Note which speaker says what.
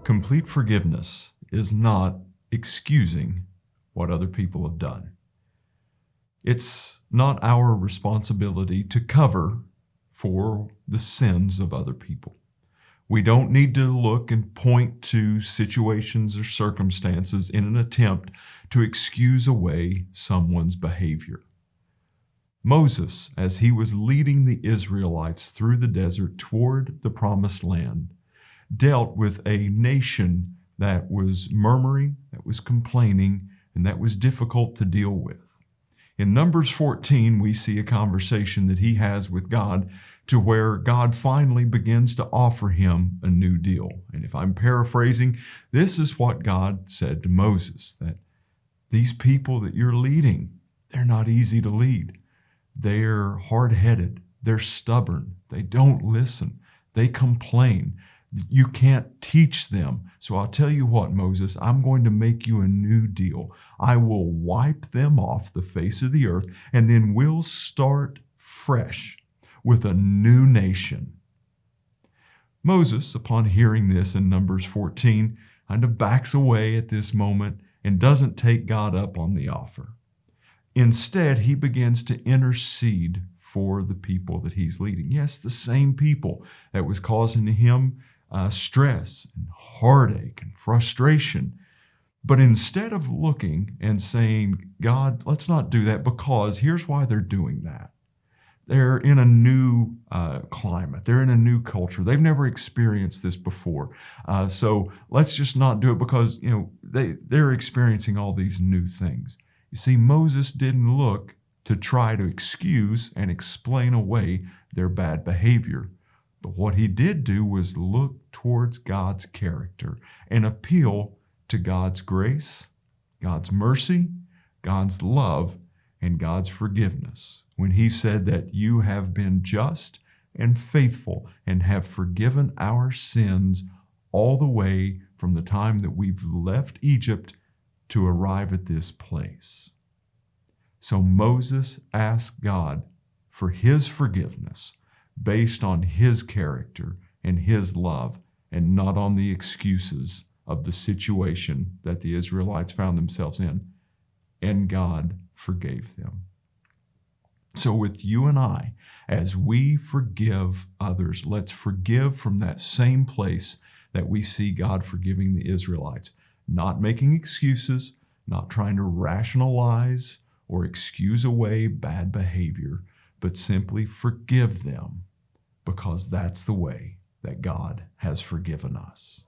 Speaker 1: Complete forgiveness is not excusing what other people have done. It's not our responsibility to cover for the sins of other people. We don't need to look and point to situations or circumstances in an attempt to excuse away someone's behavior. Moses, as he was leading the Israelites through the desert toward the promised land, dealt with a nation that was murmuring, that was complaining, and that was difficult to deal with. In Numbers 14, we see a conversation that he has with God to where God finally begins to offer him a new deal. And if I'm paraphrasing, this is what God said to Moses, that these people that you're leading, they're not easy to lead. They're hard-headed. They're stubborn. They don't listen. They complain. You can't teach them. So I'll tell you what, Moses, I'm going to make you a new deal. I will wipe them off the face of the earth, and then we'll start fresh with a new nation. Moses, upon hearing this in Numbers 14, kind of backs away at this moment and doesn't take God up on the offer. Instead, he begins to intercede for the people that he's leading. Yes, the same people that was causing him stress and heartache and frustration. But instead of looking and saying, God, let's not do that, because here's why they're doing that. They're in a new climate. They're in a new culture. They've never experienced this before. So let's just not do it because, they're experiencing all these new things. You see, Moses didn't look to try to excuse and explain away their bad behavior. But what he did do was look towards God's character and appeal to God's grace, God's mercy, God's love, and God's forgiveness when he said that you have been just and faithful and have forgiven our sins all the way from the time that we've left Egypt to arrive at this place. So Moses asked God for his forgiveness based on his character and his love, and not on the excuses of the situation that the Israelites found themselves in, and God forgave them. So with you and I, as we forgive others, let's forgive from that same place that we see God forgiving the Israelites, not making excuses, not trying to rationalize or excuse away bad behavior, but simply forgive them, because that's the way that God has forgiven us.